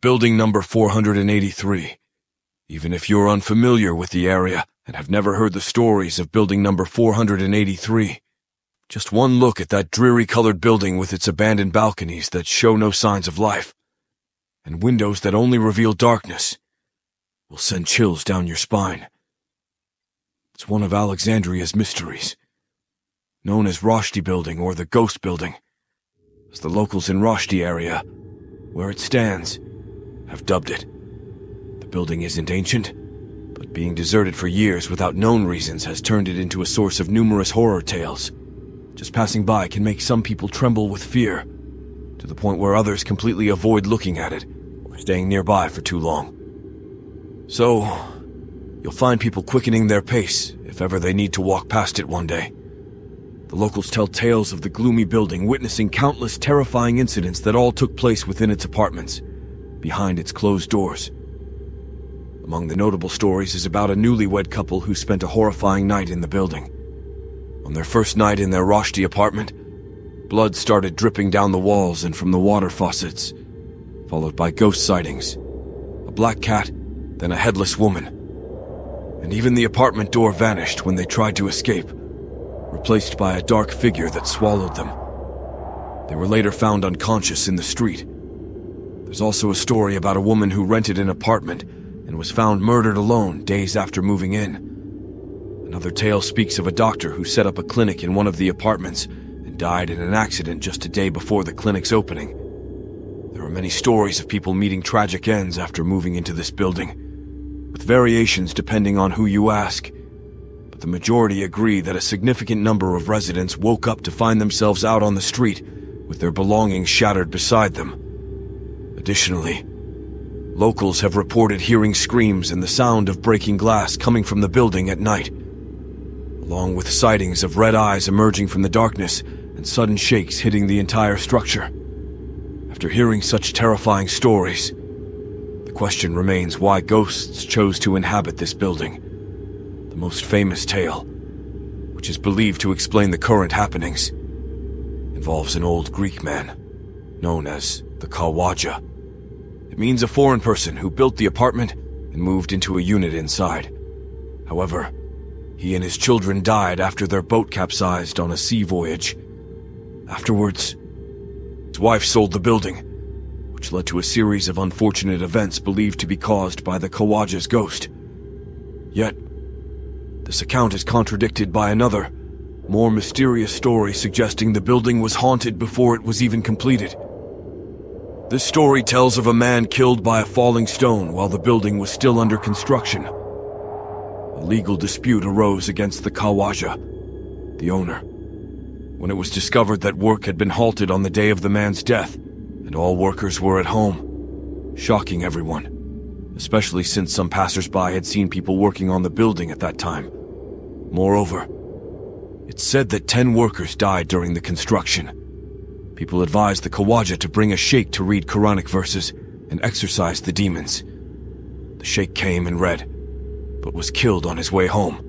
building number 483. Even if you're unfamiliar with the area and have never heard the stories of building number 483, just one look at that dreary-colored building with its abandoned balconies that show no signs of life, and windows that only reveal darkness, will send chills down your spine. It's one of Alexandria's mysteries, known as Rushdie Building or the Ghost Building, as the locals in Rushdie area, where it stands, have dubbed it. The building isn't ancient, but being deserted for years without known reasons has turned it into a source of numerous horror tales. Just passing by can make some people tremble with fear, to the point where others completely avoid looking at it or staying nearby for too long. So, you'll find people quickening their pace if ever they need to walk past it one day. The locals tell tales of the gloomy building witnessing countless terrifying incidents that all took place within its apartments, behind its closed doors. Among the notable stories is about a newlywed couple who spent a horrifying night in the building. On their first night in their Rushdie apartment, blood started dripping down the walls and from the water faucets, followed by ghost sightings, a black cat, then a headless woman. And even the apartment door vanished when they tried to escape, replaced by a dark figure that swallowed them. They were later found unconscious in the street. There's also a story about a woman who rented an apartment and was found murdered alone days after moving in. Another tale speaks of a doctor who set up a clinic in one of the apartments and died in an accident just a day before the clinic's opening. There are many stories of people meeting tragic ends after moving into this building, with variations depending on who you ask. But the majority agree that a significant number of residents woke up to find themselves out on the street with their belongings shattered beside them. Additionally, locals have reported hearing screams and the sound of breaking glass coming from the building at night, along with sightings of red eyes emerging from the darkness and sudden shakes hitting the entire structure. After hearing such terrifying stories, the question remains why ghosts chose to inhabit this building. The most famous tale, which is believed to explain the current happenings, involves an old Greek man known as the Khawaja. It means a foreign person who built the apartment and moved into a unit inside. However, he and his children died after their boat capsized on a sea voyage. Afterwards, his wife sold the building, which led to a series of unfortunate events believed to be caused by the Khawaja's ghost. Yet, this account is contradicted by another, more mysterious story suggesting the building was haunted before it was even completed. This story tells of a man killed by a falling stone while the building was still under construction. A legal dispute arose against the Khawaja, the owner, when it was discovered that work had been halted on the day of the man's death and all workers were at home, shocking everyone, especially since some passers-by had seen people working on the building at that time. Moreover, it's said that 10 workers died during the construction. People advised the Khawaja to bring a sheikh to read Quranic verses and exorcise the demons. The sheikh came and read, but was killed on his way home.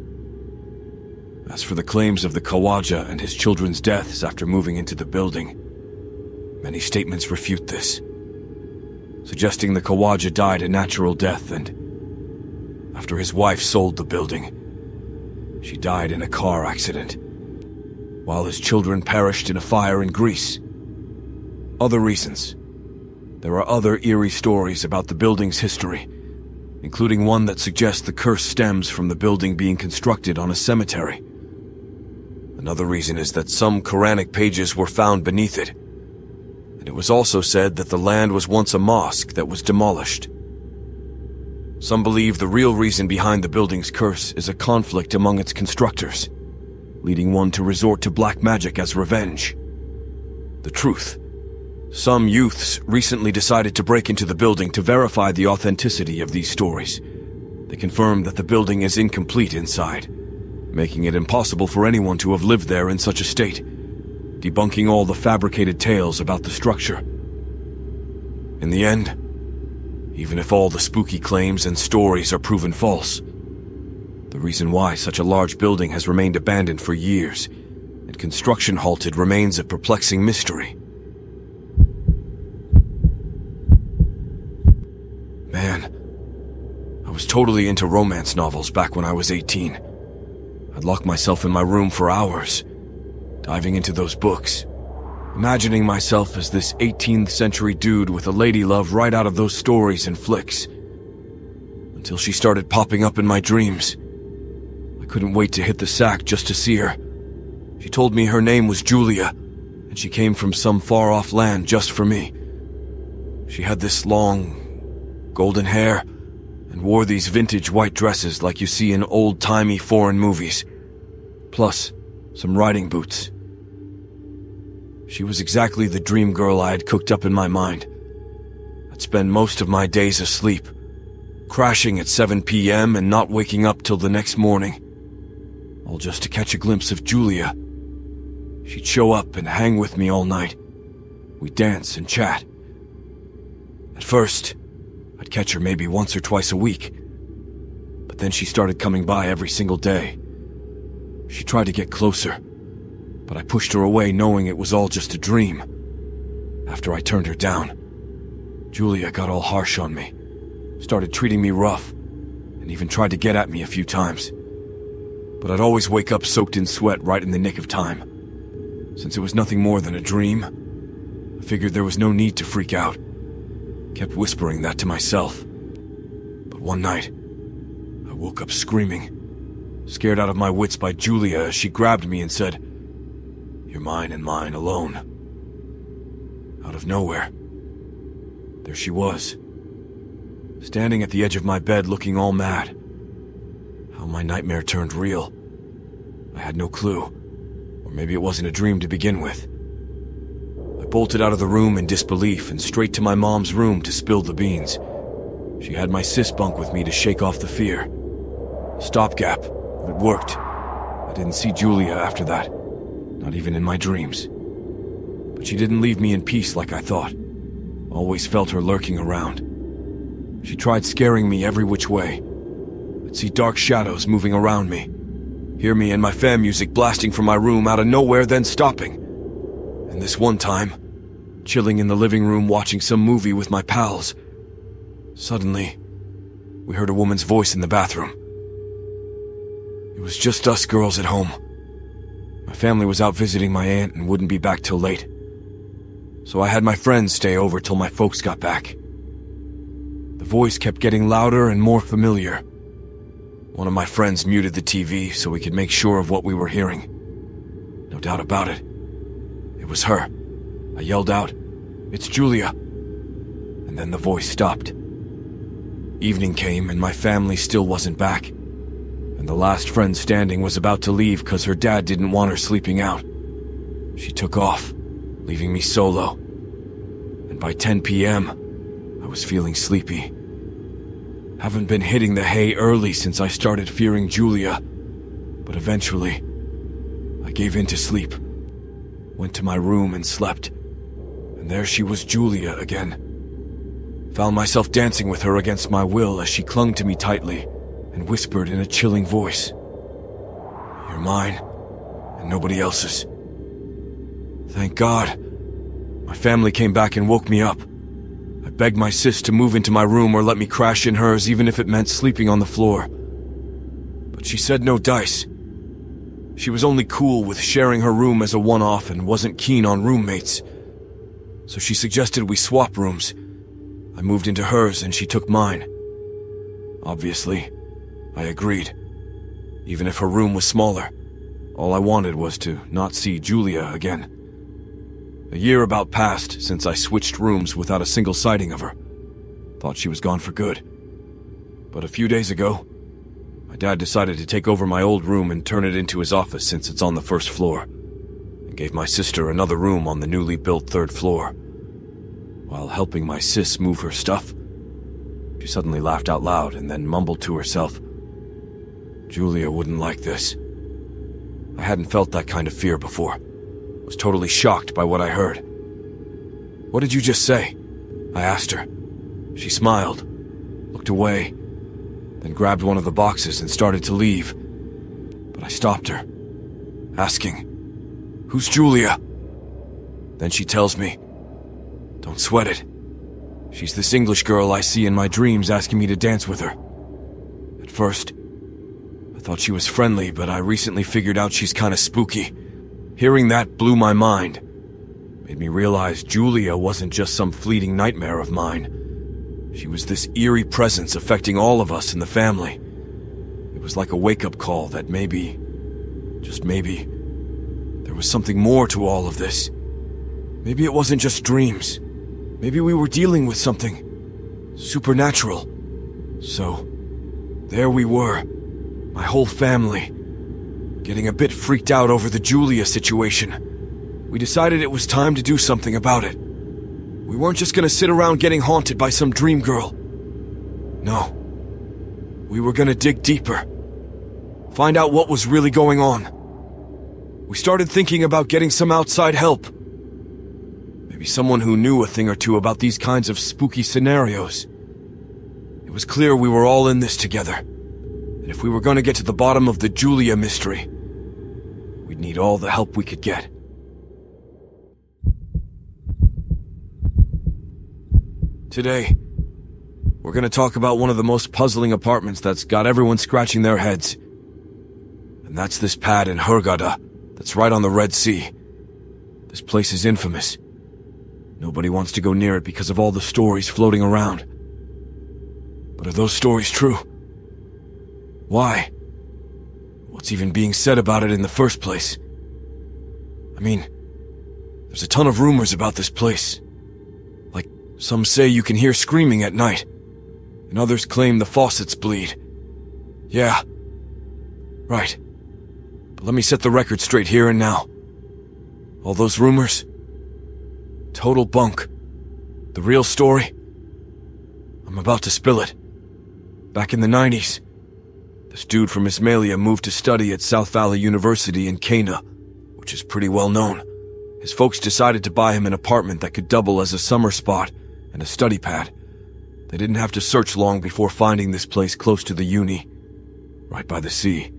As for the claims of the Khawaja and his children's deaths after moving into the building, many statements refute this, suggesting the Khawaja died a natural death and, after his wife sold the building, she died in a car accident, while his children perished in a fire in Greece. Other reasons. There are other eerie stories about the building's history, including one that suggests the curse stems from the building being constructed on a cemetery. Another reason is that some Quranic pages were found beneath it, and it was also said that the land was once a mosque that was demolished. Some believe the real reason behind the building's curse is a conflict among its constructors, leading one to resort to black magic as revenge. The truth: some youths recently decided to break into the building to verify the authenticity of these stories. They confirmed that the building is incomplete inside, making it impossible for anyone to have lived there in such a state, debunking all the fabricated tales about the structure. In the end, even if all the spooky claims and stories are proven false, the reason why such a large building has remained abandoned for years and construction halted remains a perplexing mystery. was totally into romance novels back when I was 18. I'd lock myself in my room for hours, diving into those books, imagining myself as this 18th century dude with a lady love right out of those stories and flicks. Until she started popping up in my dreams. I couldn't wait to hit the sack just to see her. She told me her name was Julia, and she came from some far-off land just for me. She had this long, golden hair, and wore these vintage white dresses like you see in old-timey foreign movies, plus some riding boots. She was exactly the dream girl I had cooked up in my mind. I'd spend most of my days asleep, crashing at 7 p.m. and not waking up till the next morning, all just to catch a glimpse of Julia. She'd show up and hang with me all night. We'd dance and chat. At first, I'd catch her maybe once or twice a week, but then she started coming by every single day. She tried to get closer, but I pushed her away knowing it was all just a dream. After I turned her down, Julia got all harsh on me, started treating me rough, and even tried to get at me a few times. But I'd always wake up soaked in sweat right in the nick of time. Since it was nothing more than a dream, I figured there was no need to freak out. Kept whispering that to myself. But one night, I woke up screaming, scared out of my wits by Julia as she grabbed me and said, "You're mine and mine alone." Out of nowhere, there she was, standing at the edge of my bed looking all mad. How my nightmare turned real, I had no clue. Or maybe it wasn't a dream to begin with. I bolted out of the room in disbelief and straight to my mom's room to spill the beans. She had my sis bunk with me to shake off the fear. Stopgap. It worked. I didn't see Julia after that, not even in my dreams. But she didn't leave me in peace like I thought. Always felt her lurking around. She tried scaring me every which way. I'd see dark shadows moving around me, hear me and my fan music blasting from my room out of nowhere, then stopping. And this one time, chilling in the living room watching some movie with my pals, suddenly, we heard a woman's voice in the bathroom. It was just us girls at home. My family was out visiting my aunt and wouldn't be back till late. So I had my friends stay over till my folks got back. The voice kept getting louder and more familiar. One of my friends muted the TV so we could make sure of what we were hearing. No doubt about it. It was her. I yelled out, "It's Julia!" And then the voice stopped. Evening came and my family still wasn't back. And the last friend standing was about to leave because her dad didn't want her sleeping out. She took off, leaving me solo. And by 10 p.m., I was feeling sleepy. Haven't been hitting the hay early since I started fearing Julia, but eventually, I gave in to sleep, went to my room and slept, and there she was, Julia again. Found myself dancing with her against my will as she clung to me tightly and whispered in a chilling voice, "You're mine, and nobody else's." Thank God, my family came back and woke me up. I begged my sis to move into my room or let me crash in hers, even if it meant sleeping on the floor. But she said no dice. She was only cool with sharing her room as a one-off and wasn't keen on roommates. So she suggested we swap rooms. I moved into hers and she took mine. Obviously, I agreed. Even if her room was smaller, all I wanted was to not see Julia again. A year about passed since I switched rooms without a single sighting of her. Thought she was gone for good. But a few days ago, my dad decided to take over my old room and turn it into his office since it's on the first floor, and gave my sister another room on the newly built third floor. While helping my sis move her stuff, she suddenly laughed out loud and then mumbled to herself, "Julia wouldn't like this." I hadn't felt that kind of fear before. Was totally shocked by what I heard. "What did you just say?" I asked her. She smiled, looked away, then grabbed one of the boxes and started to leave. But I stopped her, asking, "Who's Julia?" Then she tells me, "Don't sweat it. She's this English girl I see in my dreams asking me to dance with her. first. I thought she was friendly, but I recently figured out she's kinda spooky. Hearing that blew my mind. Made me realize Julia wasn't just some fleeting nightmare of mine. She was this eerie presence affecting all of us in the family. It was like a wake-up call that maybe, just maybe, there was something more to all of this. Maybe it wasn't just dreams. Maybe we were dealing with something supernatural. So, there we were, my whole family, getting a bit freaked out over the Julia situation. We decided it was time to do something about it. We weren't just gonna sit around getting haunted by some dream girl. No. We were gonna dig deeper. Find out what was really going on. We started thinking about getting some outside help. Maybe someone who knew a thing or two about these kinds of spooky scenarios. It was clear we were all in this together. And if we were gonna get to the bottom of the Julia mystery, we'd need all the help we could get. Today, we're going to talk about one of the most puzzling apartments that's got everyone scratching their heads. And that's this pad in Hurghada that's right on the Red Sea. This place is infamous. Nobody wants to go near it because of all the stories floating around. But are those stories true? Why? What's even being said about it in the first place? I mean, there's a ton of rumors about this place. Some say you can hear screaming at night, and others claim the faucets bleed. Yeah, right. But let me set the record straight here and now. All those rumors? Total bunk. The real story? I'm about to spill it. Back in the 90s, this dude from Ismailia moved to study at South Valley University in Cana, which is pretty well known. His folks decided to buy him an apartment that could double as a summer spot and a study pad. They didn't have to search long before finding this place close to the uni, right by the sea,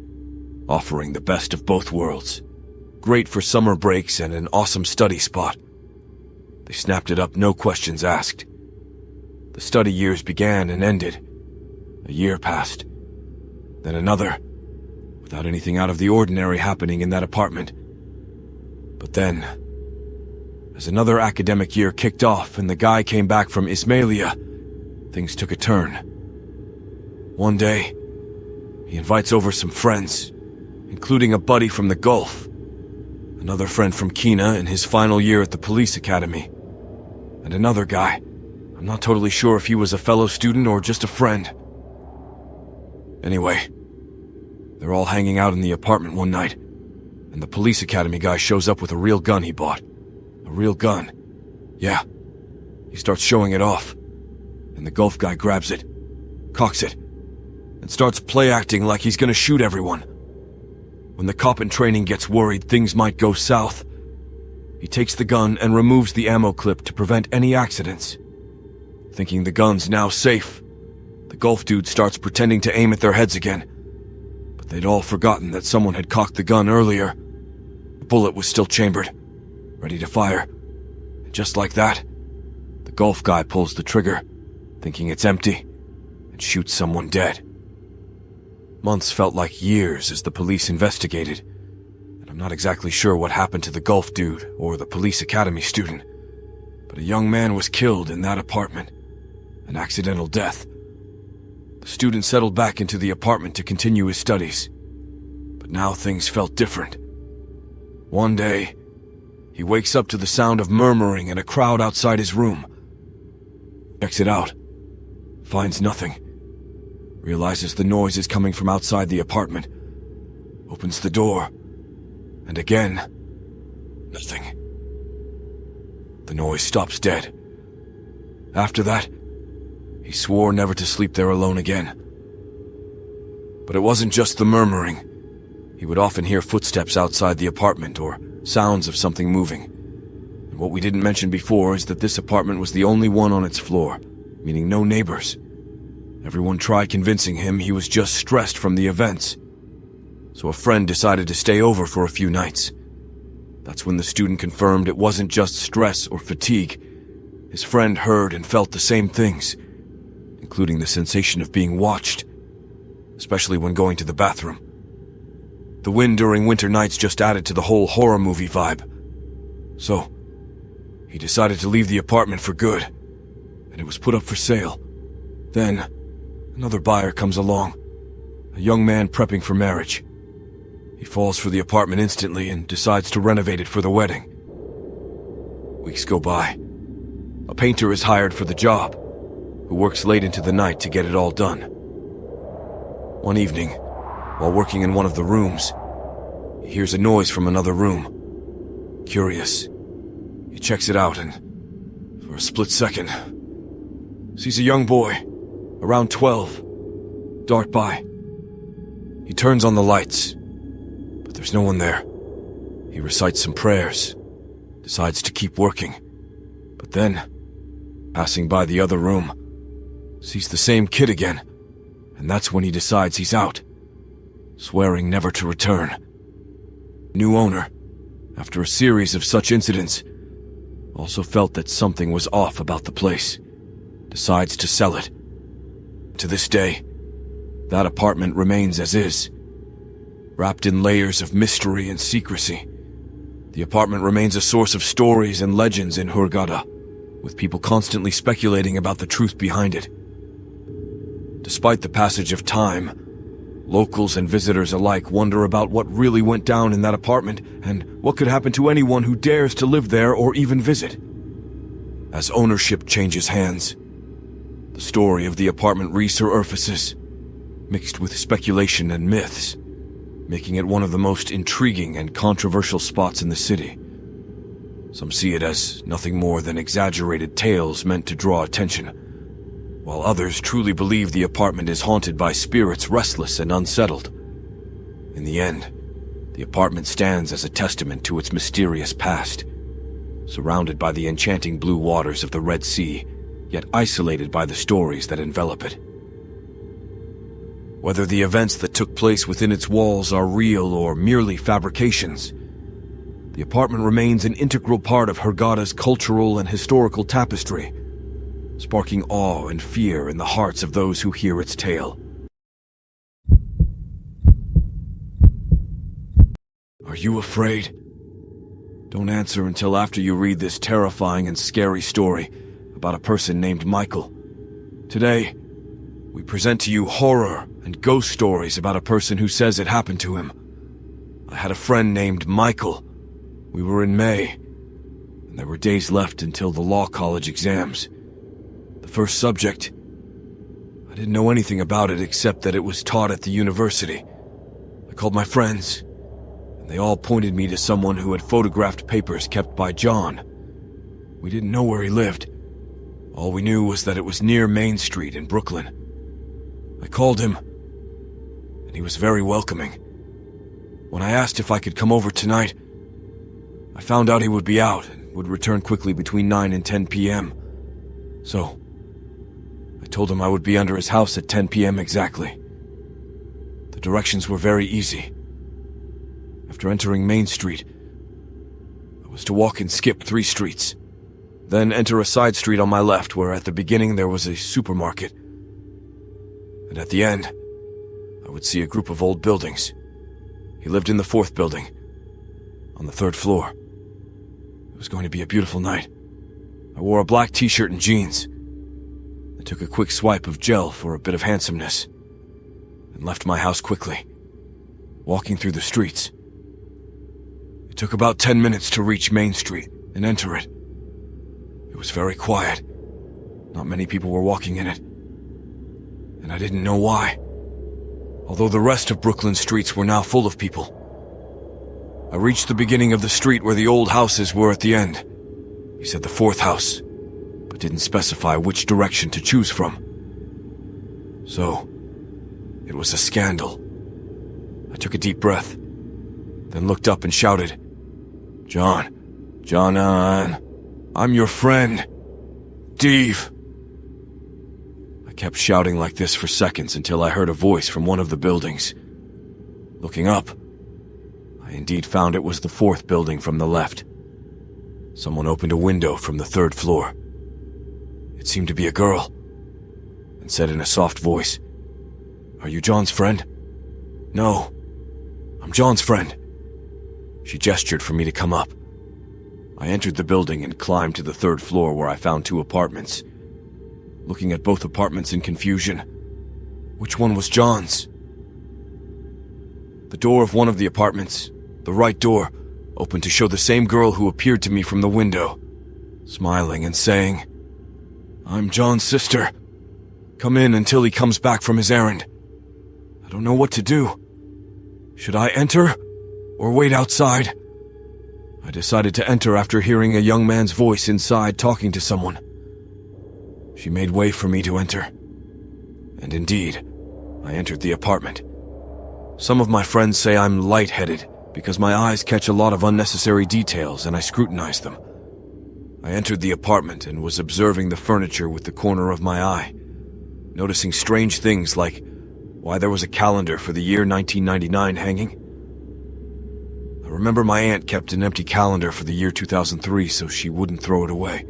offering the best of both worlds. Great for summer breaks and an awesome study spot. They snapped it up, no questions asked. The study years began and ended. A year passed, then another, without anything out of the ordinary happening in that apartment. But then, as another academic year kicked off and the guy came back from Ismailia, things took a turn. One day, he invites over some friends, including a buddy from the Gulf, another friend from Kina in his final year at the police academy, and another guy. I'm not totally sure if he was a fellow student or just a friend. Anyway, they're all hanging out in the apartment one night, and the police academy guy shows up with a real gun he bought. A real gun. Yeah. He starts showing it off, and the Gulf guy grabs it, cocks it, and starts play-acting like he's gonna shoot everyone. When the cop in training gets worried things might go south, he takes the gun and removes the ammo clip to prevent any accidents. Thinking the gun's now safe, the Gulf dude starts pretending to aim at their heads again. But they'd all forgotten that someone had cocked the gun earlier. The bullet was still chambered, ready to fire. And just like that, the Gulf guy pulls the trigger, thinking it's empty, and shoots someone dead. Months felt like years as the police investigated, and I'm not exactly sure what happened to the Gulf dude or the police academy student, but a young man was killed in that apartment. An accidental death. The student settled back into the apartment to continue his studies, but now things felt different. One day, he wakes up to the sound of murmuring and a crowd outside his room. Checks it out. Finds nothing. Realizes the noise is coming from outside the apartment. Opens the door. And again, nothing. The noise stops dead. After that, he swore never to sleep there alone again. But it wasn't just the murmuring. He would often hear footsteps outside the apartment or sounds of something moving. And what we didn't mention before is that this apartment was the only one on its floor, meaning no neighbors. Everyone tried convincing him he was just stressed from the events. So a friend decided to stay over for a few nights. That's when the student confirmed it wasn't just stress or fatigue. His friend heard and felt the same things, including the sensation of being watched. especially when going to the bathroom. The wind during winter nights just added to the whole horror movie vibe. So, he decided to leave the apartment for good, and it was put up for sale. Then, another buyer comes along, a young man prepping for marriage. He falls for the apartment instantly and decides to renovate it for the wedding. Weeks go by. A painter is hired for the job, who works late into the night to get it all done. One evening, while working in one of the rooms, he hears a noise from another room. Curious, he checks it out and, for a split second, sees a young boy, around 12, dart by. He turns on the lights, but there's no one there. He recites some prayers, decides to keep working, but then, passing by the other room, sees the same kid again, and that's when he decides he's out, swearing never to return. New owner, after a series of such incidents, also felt that something was off about the place, decides to sell it. To this day, that apartment remains as is, wrapped in layers of mystery and secrecy. The apartment remains a source of stories and legends in Hurghada, with people constantly speculating about the truth behind it. Despite the passage of time, locals and visitors alike wonder about what really went down in that apartment and what could happen to anyone who dares to live there or even visit. As ownership changes hands, the story of the apartment resurfaces, mixed with speculation and myths, making it one of the most intriguing and controversial spots in the city. Some see it as nothing more than exaggerated tales meant to draw attention, while others truly believe the apartment is haunted by spirits restless and unsettled. In the end, the apartment stands as a testament to its mysterious past, surrounded by the enchanting blue waters of the Red Sea, yet isolated by the stories that envelop it. Whether the events that took place within its walls are real or merely fabrications, the apartment remains an integral part of Hurghada's cultural and historical tapestry, sparking awe and fear in the hearts of those who hear its tale. Are you afraid? Don't answer until after you read this terrifying and scary story about a person named Michael. Today, we present to you horror and ghost stories about a person who says it happened to him. I had a friend named Michael. We were in May, and there were days left until the law college exams. The first subject, I didn't know anything about it except that it was taught at the university. I called my friends, and they all pointed me to someone who had photographed papers kept by John. We didn't know where he lived. All we knew was that it was near Main Street in Brooklyn. I called him, and he was very welcoming. When I asked if I could come over tonight, I found out he would be out and would return quickly between 9 and 10 p.m. So, I told him I would be under his house at 10 p.m. exactly. The directions were very easy. After entering Main Street, I was to walk and skip 3 streets, then enter a side street on my left where at the beginning there was a supermarket. And at the end, I would see a group of old buildings. He lived in the 4th building, on the 3rd floor. It was going to be a beautiful night. I wore a black t-shirt and jeans. I took a quick swipe of gel for a bit of handsomeness, and left my house quickly, walking through the streets. It took about 10 minutes to reach Main Street and enter it. It was very quiet. Not many people were walking in it, and I didn't know why, although the rest of Brooklyn's streets were now full of people. I reached the beginning of the street where the old houses were at the end. He said the 4th house, but didn't specify which direction to choose from. So, it was a scandal. I took a deep breath, then looked up and shouted, John, I'm your friend, Steve. I kept shouting like this for seconds until I heard a voice from one of the buildings. Looking up, I indeed found it was the 4th building from the left. Someone opened a window from the 3rd floor. It seemed to be a girl, and said in a soft voice, "Are you John's friend?" "No, I'm John's friend." She gestured for me to come up. I entered the building and climbed to the 3rd floor where I found 2 apartments. Looking at both apartments in confusion, which one was John's? The door of one of the apartments, the right door, opened to show the same girl who appeared to me from the window, smiling and saying, "I'm John's sister. Come in until he comes back from his errand." I don't know what to do. Should I enter or wait outside? I decided to enter after hearing a young man's voice inside talking to someone. She made way for me to enter. And indeed, I entered the apartment. Some of my friends say I'm lightheaded because my eyes catch a lot of unnecessary details and I scrutinize them. I entered the apartment and was observing the furniture with the corner of my eye, noticing strange things like why there was a calendar for the year 1999 hanging. I remember my aunt kept an empty calendar for the year 2003 so she wouldn't throw it away.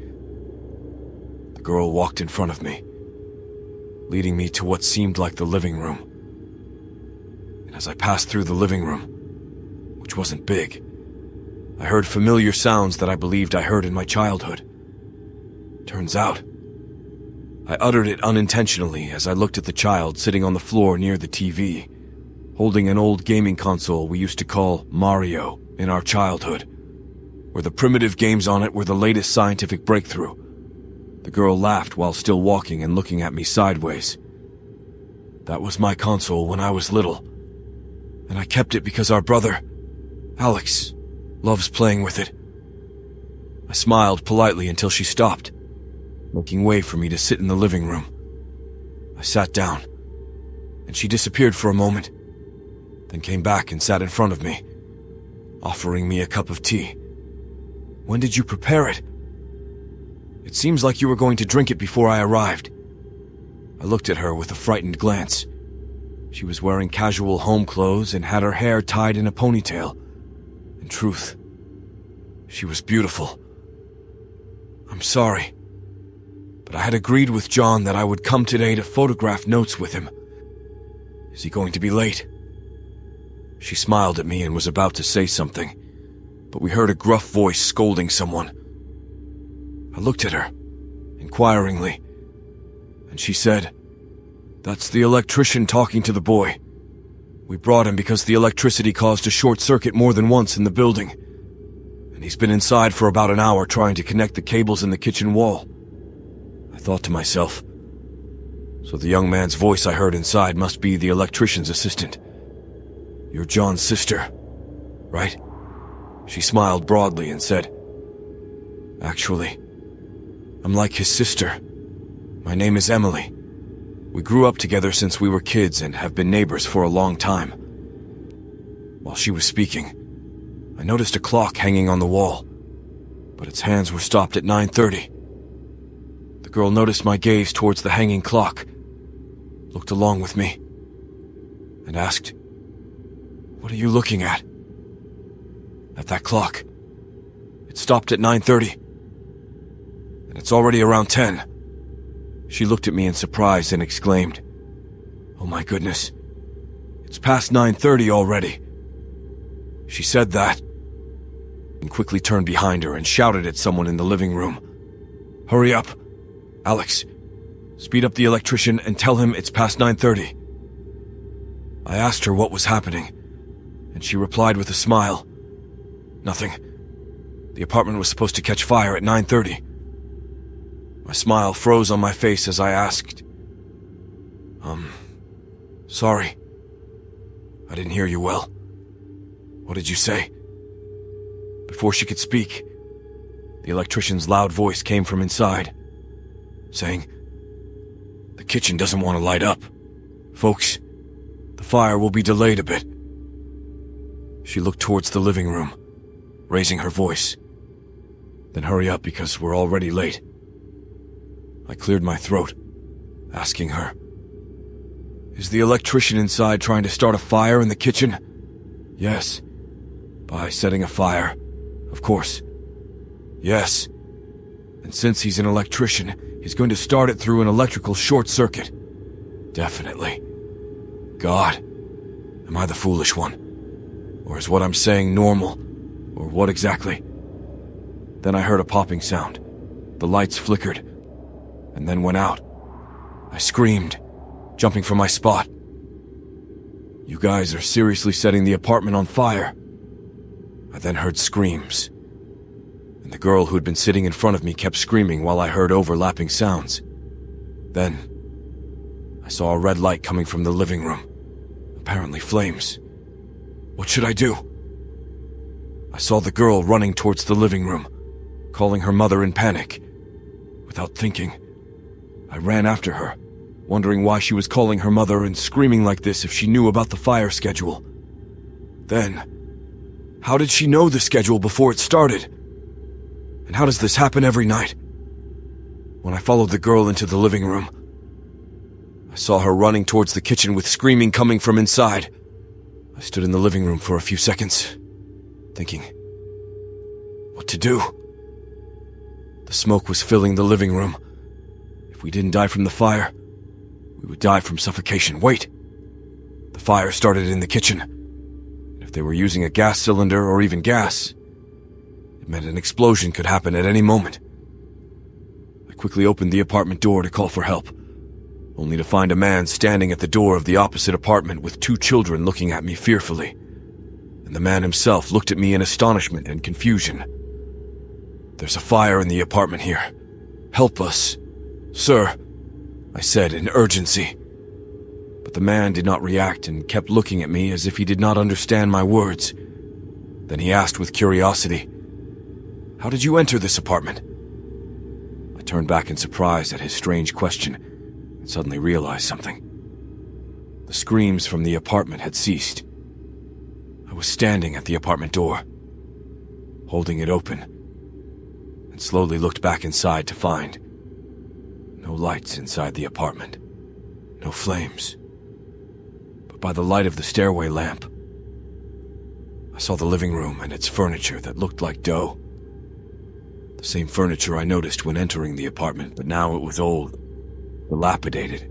The girl walked in front of me, leading me to what seemed like the living room. And as I passed through the living room, which wasn't big, I heard familiar sounds that I believed I heard in my childhood. Turns out, I uttered it unintentionally as I looked at the child sitting on the floor near the TV, holding an old gaming console we used to call Mario in our childhood, where the primitive games on it were the latest scientific breakthrough. The girl laughed while still walking and looking at me sideways. That was my console when I was little, and I kept it because our brother, Alex, loves playing with it. I smiled politely until she stopped, making way for me to sit in the living room. I sat down, and she disappeared for a moment, then came back and sat in front of me, offering me a cup of tea. "When did you prepare it? It seems like you were going to drink it before I arrived." I looked at her with a frightened glance. She was wearing casual home clothes and had her hair tied in a ponytail. In truth, she was beautiful. "I'm sorry, but I had agreed with John that I would come today to photograph notes with him. Is he going to be late?" She smiled at me and was about to say something, but we heard a gruff voice scolding someone. I looked at her, inquiringly, and she said, "That's the electrician talking to the boy. We brought him because the electricity caused a short circuit more than once in the building, and he's been inside for about an hour trying to connect the cables in the kitchen wall." I thought to myself, so the young man's voice I heard inside must be the electrician's assistant. "You're John's sister, right?" She smiled broadly and said, "Actually, I'm like his sister. My name is Emily. We grew up together since we were kids and have been neighbors for a long time." While she was speaking, I noticed a clock hanging on the wall, but its hands were stopped at 9:30. The girl noticed my gaze towards the hanging clock, looked along with me, and asked, "What are you looking at?" "At that clock. It stopped at 9:30. And it's already around 10. She looked at me in surprise and exclaimed, "Oh my goodness, it's past 9:30 already." She said that, and quickly turned behind her and shouted at someone in the living room, "Hurry up! Alex, speed up the electrician and tell him it's past 9:30. I asked her what was happening, and she replied with a smile, "Nothing. The apartment was supposed to catch fire at 9:30. My smile froze on my face as I asked, Sorry. I didn't hear you well. What did you say?" Before she could speak, the electrician's loud voice came from inside, saying, "The kitchen doesn't want to light up. Folks, the fire will be delayed a bit." She looked towards the living room, raising her voice. "Then hurry up because we're already late." I cleared my throat, asking her, "Is the electrician inside trying to start a fire in the kitchen?" "Yes." "By setting a fire, of course." "Yes. And since he's an electrician, he's going to start it through an electrical short circuit." "Definitely." God, am I the foolish one? Or is what I'm saying normal? Or what exactly? Then I heard a popping sound. The lights flickered, and then went out. I screamed, jumping from my spot. You guys are seriously setting the apartment on fire. I then heard screams, and the girl who'd been sitting in front of me kept screaming while I heard overlapping sounds. Then, I saw a red light coming from the living room. Apparently flames. What should I do? I saw the girl running towards the living room, calling her mother in panic. Without thinking, I ran after her, wondering why she was calling her mother and screaming like this if she knew about the fire schedule. Then, how did she know the schedule before it started? And how does this happen every night? When I followed the girl into the living room, I saw her running towards the kitchen with screaming coming from inside. I stood in the living room for a few seconds, thinking what to do. The smoke was filling the living room. If we didn't die from the fire, we would die from suffocation. Wait! The fire started in the kitchen. And if they were using a gas cylinder or even gas, it meant an explosion could happen at any moment. I quickly opened the apartment door to call for help, only to find a man standing at the door of the opposite apartment with 2 children looking at me fearfully. And the man himself looked at me in astonishment and confusion. There's a fire in the apartment here. Help us, sir, I said in urgency. But the man did not react and kept looking at me as if he did not understand my words. Then he asked with curiosity, "How did you enter this apartment?" I turned back in surprise at his strange question and suddenly realized something. The screams from the apartment had ceased. I was standing at the apartment door, holding it open, and slowly looked back inside to find no lights inside the apartment, no flames. But by the light of the stairway lamp, I saw the living room and its furniture that looked like dough. The same furniture I noticed when entering the apartment, but now it was old, dilapidated,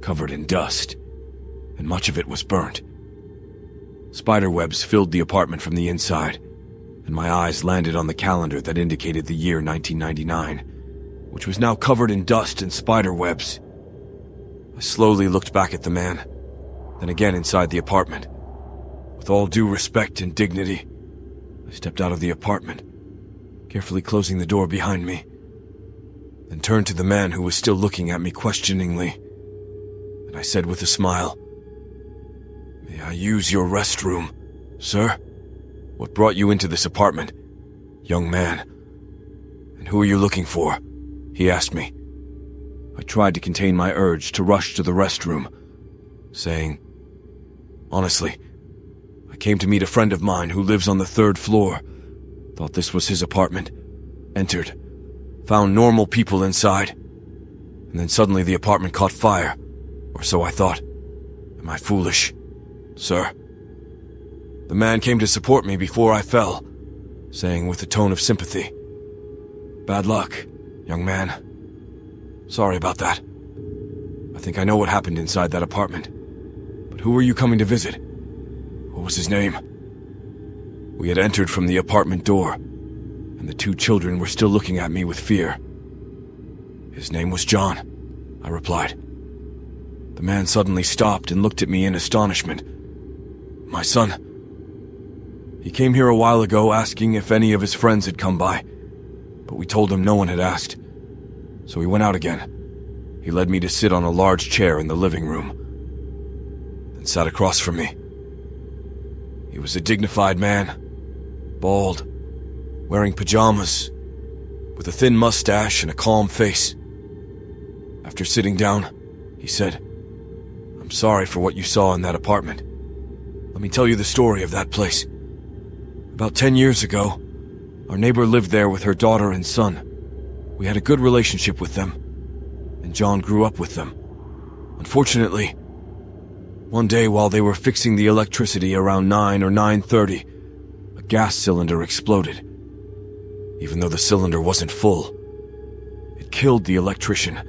covered in dust, and much of it was burnt. Spiderwebs filled the apartment from the inside, and my eyes landed on the calendar that indicated the year 1999, which was now covered in dust and spiderwebs. I slowly looked back at the man, then again inside the apartment. With all due respect and dignity, I stepped out of the apartment, carefully closing the door behind me, then turned to the man who was still looking at me questioningly, and I said with a smile, "May I use your restroom, sir? What brought you into this apartment, young man? And who are you looking for?" he asked me. I tried to contain my urge to rush to the restroom, saying, "Honestly, I came to meet a friend of mine who lives on the 3rd floor. Thought this was his apartment. Entered. Found normal people inside. And then suddenly the apartment caught fire. Or so I thought. Am I foolish, sir?" The man came to support me before I fell, saying with a tone of sympathy, "Bad luck, young man. Sorry about that. I think I know what happened inside that apartment. But who were you coming to visit? What was his name?" We had entered from the apartment door, and the 2 children were still looking at me with fear. "His name was John," I replied. The man suddenly stopped and looked at me in astonishment. "My son. He came here a while ago asking if any of his friends had come by, but we told him no one had asked. So he went out again. He led me to sit on a large chair in the living room, then sat across from me. He was a dignified man, bald, wearing pajamas, with a thin mustache and a calm face. After sitting down, he said, "I'm sorry for what you saw in that apartment. Let me tell you the story of that place. About 10 years ago, our neighbor lived there with her daughter and son. We had a good relationship with them, and John grew up with them. Unfortunately, one day while they were fixing the electricity around 9 or 9:30, a gas cylinder exploded. Even though the cylinder wasn't full, it killed the electrician,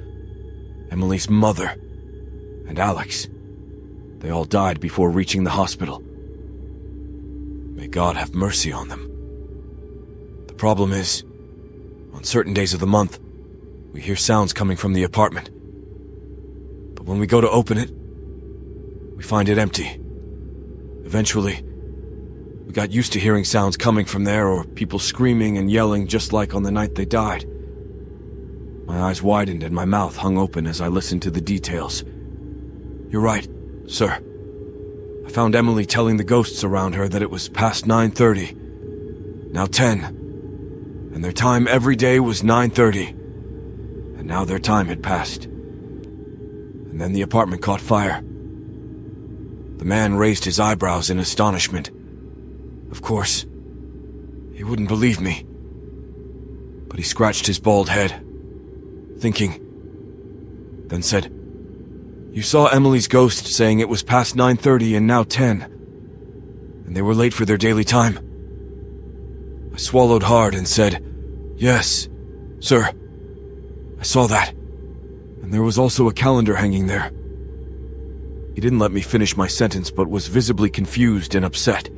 Emily's mother, and Alex. They all died before reaching the hospital. May God have mercy on them. The problem is, on certain days of the month, we hear sounds coming from the apartment. But when we go to open it, we find it empty. Eventually, we got used to hearing sounds coming from there, or people screaming and yelling just like on the night they died. My eyes widened and my mouth hung open as I listened to the details. You're right, sir. I found Emily telling the ghosts around her that it was past 9:30, now 10, and their time every day was 9:30, and now their time had passed. And then the apartment caught fire. The man raised his eyebrows in astonishment. Of course, he wouldn't believe me, but he scratched his bald head, thinking, then said, "You saw Emily's ghost saying it was past 9:30 and now 10, and they were late for their daily time." I swallowed hard and said, "Yes, sir, I saw that, and there was also a calendar hanging there." He didn't let me finish my sentence, but was visibly confused and upset.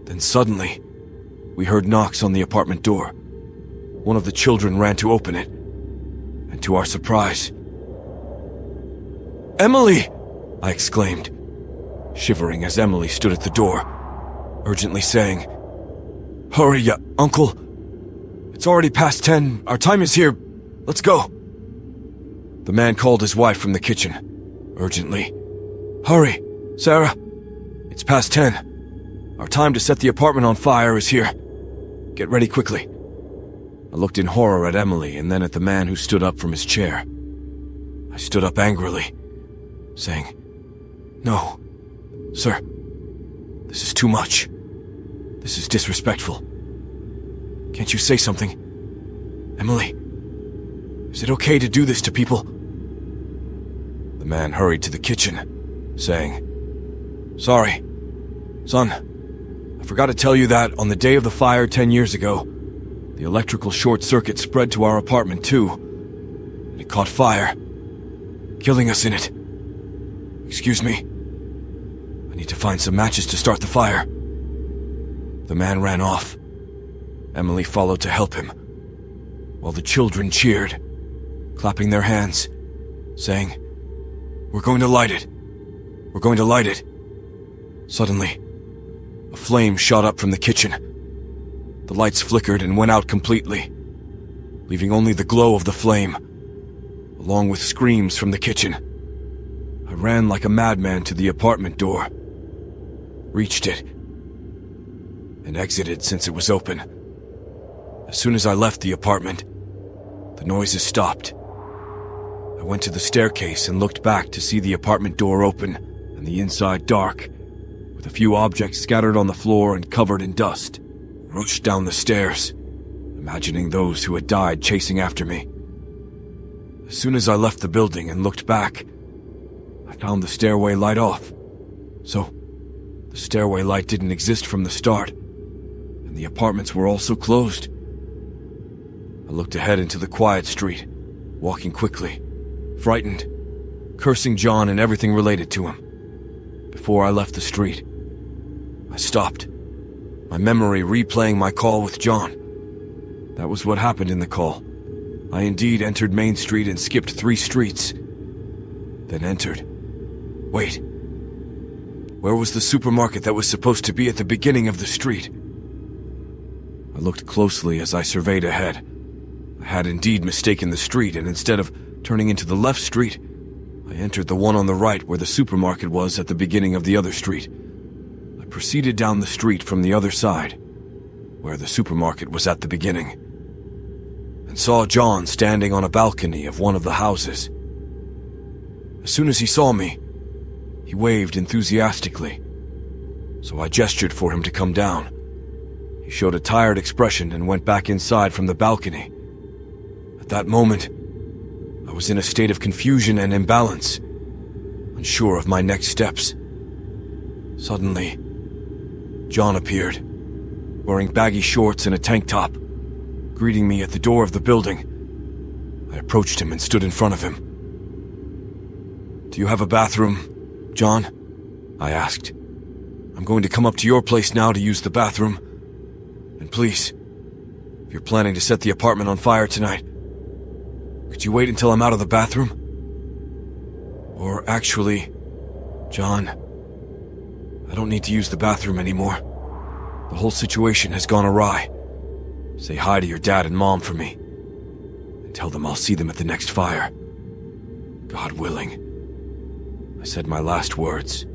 Then suddenly, we heard knocks on the apartment door. One of the children ran to open it, and to our surprise, "Emily!" I exclaimed, shivering as Emily stood at the door, urgently saying, "Hurry, ya, Uncle. It's already past 10. Our time is here. Let's go." The man called his wife from the kitchen, urgently. "Hurry, Sarah. It's past 10. Our time to set the apartment on fire is here. Get ready quickly." I looked in horror at Emily and then at the man who stood up from his chair. I stood up angrily, saying, "No, sir. This is too much. This is disrespectful. Can't you say something? Emily, is it okay to do this to people?" The man hurried to the kitchen, saying, "Sorry, son. I forgot to tell you that on the day of the fire 10 years ago, the electrical short circuit spread to our apartment too, and it caught fire, killing us in it. Excuse me. I need to find some matches to start the fire." The man ran off. Emily followed to help him, while the children cheered, clapping their hands, saying, "We're going to light it. We're going to light it." Suddenly, a flame shot up from the kitchen. The lights flickered and went out completely, leaving only the glow of the flame, along with screams from the kitchen. I ran like a madman to the apartment door, reached it, and exited since it was open. As soon as I left the apartment, the noises stopped. I went to the staircase and looked back to see the apartment door open and the inside dark, with a few objects scattered on the floor and covered in dust. I rushed down the stairs, imagining those who had died chasing after me. As soon as I left the building and looked back, I found the stairway light off. So, the stairway light didn't exist from the start, and the apartments were also closed. I looked ahead into the quiet street, walking quickly, frightened, cursing John and everything related to him. Before I left the street, I stopped, my memory replaying my call with John. That was what happened in the call. I indeed entered Main Street and skipped 3 streets, then entered. Wait. Where was the supermarket that was supposed to be at the beginning of the street? I looked closely as I surveyed ahead. I had indeed mistaken the street, and instead of turning into the left street, I entered the one on the right where the supermarket was at the beginning of the other street. I proceeded down the street from the other side, where the supermarket was at the beginning, and saw John standing on a balcony of one of the houses. As soon as he saw me, he waved enthusiastically, so I gestured for him to come down. He showed a tired expression and went back inside from the balcony. At that moment, I was in a state of confusion and imbalance, unsure of my next steps. Suddenly, John appeared, wearing baggy shorts and a tank top, greeting me at the door of the building. I approached him and stood in front of him. "Do you have a bathroom "John," I asked, "I'm going to come up to your place now to use the bathroom. And please, if you're planning to set the apartment on fire tonight, could you wait until I'm out of the bathroom? Or actually, John, I don't need to use the bathroom anymore. The whole situation has gone awry. Say hi to your dad and mom for me, and tell them I'll see them at the next fire. God willing." I said my last words,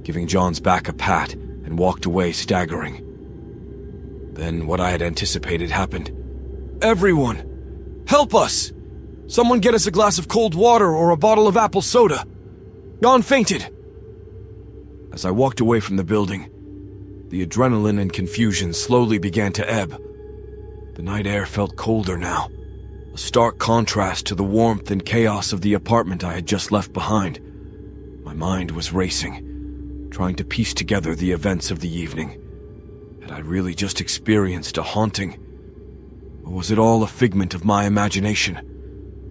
giving John's back a pat, and walked away staggering. Then what I had anticipated happened. "Everyone! Help us! Someone get us a glass of cold water or a bottle of apple soda! John fainted!" As I walked away from the building, the adrenaline and confusion slowly began to ebb. The night air felt colder now, a stark contrast to the warmth and chaos of the apartment I had just left behind. My mind was racing, trying to piece together the events of the evening. Had I really just experienced a haunting? Or was it all a figment of my imagination,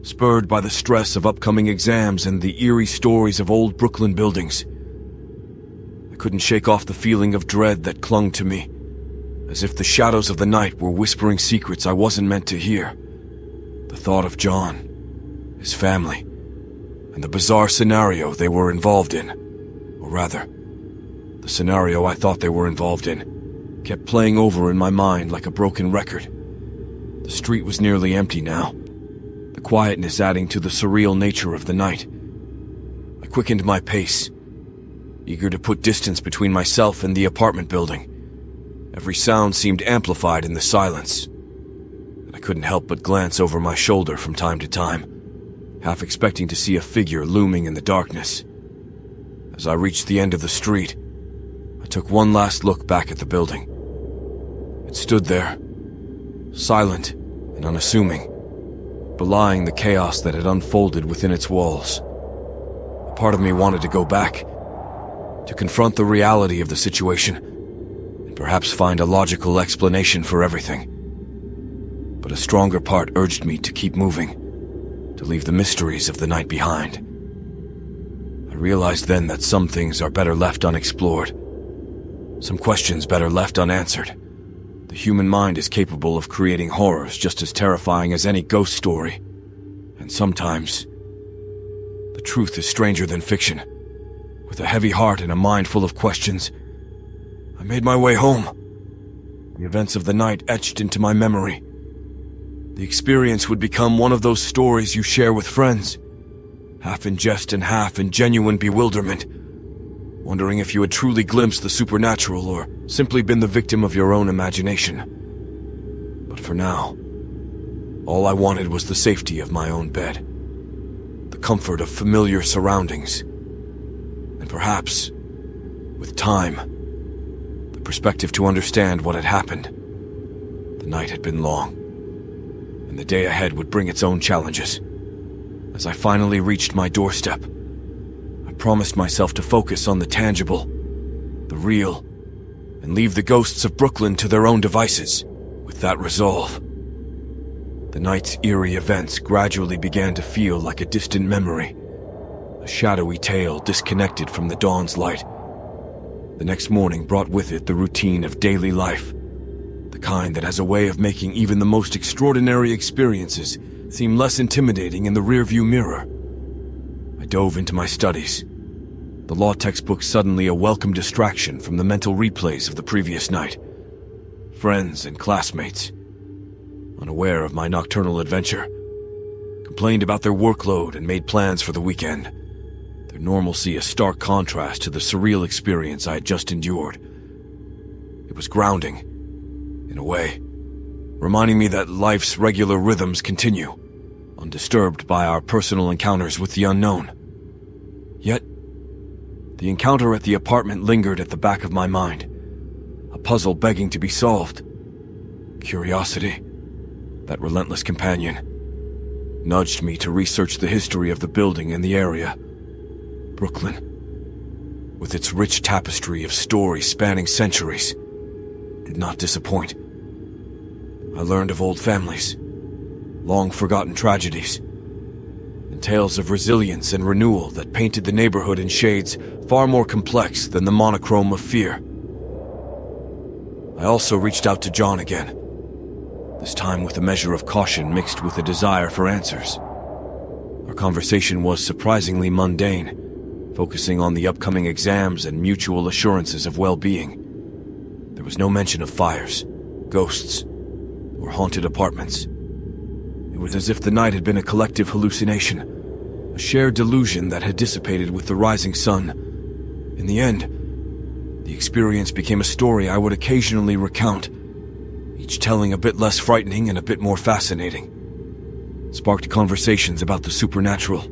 spurred by the stress of upcoming exams and the eerie stories of old Brooklyn buildings? I couldn't shake off the feeling of dread that clung to me, as if the shadows of the night were whispering secrets I wasn't meant to hear. The thought of John, his family, and the bizarre scenario they were involved in, or rather, the scenario I thought they were involved in, kept playing over in my mind like a broken record. The street was nearly empty now, the quietness adding to the surreal nature of the night. I quickened my pace, eager to put distance between myself and the apartment building. Every sound seemed amplified in the silence, and I couldn't help but glance over my shoulder from time to time, half expecting to see a figure looming in the darkness. As I reached the end of the street, I took one last look back at the building. It stood there, silent and unassuming, belying the chaos that had unfolded within its walls. A part of me wanted to go back, to confront the reality of the situation, and perhaps find a logical explanation for everything. But a stronger part urged me to keep moving, to leave the mysteries of the night behind. I realized then that some things are better left unexplored, some questions better left unanswered. The human mind is capable of creating horrors just as terrifying as any ghost story, and sometimes the truth is stranger than fiction. With a heavy heart and a mind full of questions, I made my way home. The events of the night etched into my memory. The experience would become one of those stories you share with friends, half in jest and half in genuine bewilderment, wondering if you had truly glimpsed the supernatural or simply been the victim of your own imagination. But for now, all I wanted was the safety of my own bed, the comfort of familiar surroundings, and perhaps, with time, the perspective to understand what had happened. The night had been long, and the day ahead would bring its own challenges. As I finally reached my doorstep, I promised myself to focus on the tangible, the real, and leave the ghosts of Brooklyn to their own devices. With that resolve, the night's eerie events gradually began to feel like a distant memory, a shadowy tale disconnected from the dawn's light. The next morning brought with it the routine of daily life, the kind that has a way of making even the most extraordinary experiences seem less intimidating in the rearview mirror. I dove into my studies, the law textbook suddenly a welcome distraction from the mental replays of the previous night. Friends and classmates, unaware of my nocturnal adventure, complained about their workload and made plans for the weekend, their normalcy a stark contrast to the surreal experience I had just endured. It was grounding, in a way, reminding me that life's regular rhythms continue, undisturbed by our personal encounters with the unknown. Yet, the encounter at the apartment lingered at the back of my mind, a puzzle begging to be solved. Curiosity, that relentless companion, nudged me to research the history of the building and the area. Brooklyn, with its rich tapestry of stories spanning centuries, did not disappoint. I learned of old families, long-forgotten tragedies, and tales of resilience and renewal that painted the neighborhood in shades far more complex than the monochrome of fear. I also reached out to John again, this time with a measure of caution mixed with a desire for answers. Our conversation was surprisingly mundane, focusing on the upcoming exams and mutual assurances of well-being. There was no mention of fires, ghosts, or haunted apartments. It was as if the night had been a collective hallucination, a shared delusion that had dissipated with the rising sun. In the end, the experience became a story I would occasionally recount, each telling a bit less frightening and a bit more fascinating. It sparked conversations about the supernatural,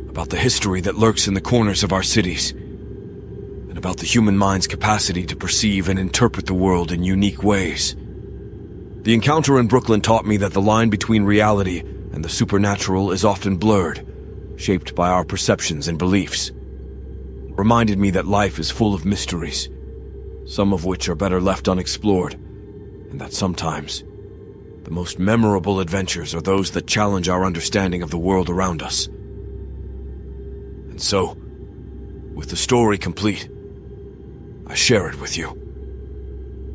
about the history that lurks in the corners of our cities, and about the human mind's capacity to perceive and interpret the world in unique ways. The encounter in Brooklyn taught me that the line between reality and the supernatural is often blurred, shaped by our perceptions and beliefs. It reminded me that life is full of mysteries, some of which are better left unexplored, and that sometimes the most memorable adventures are those that challenge our understanding of the world around us. And so, with the story complete, I share it with you.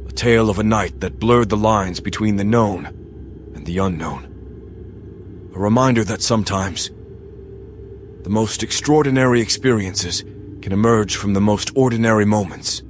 A tale of a night that blurred the lines between the known and the unknown. A reminder that sometimes the most extraordinary experiences can emerge from the most ordinary moments.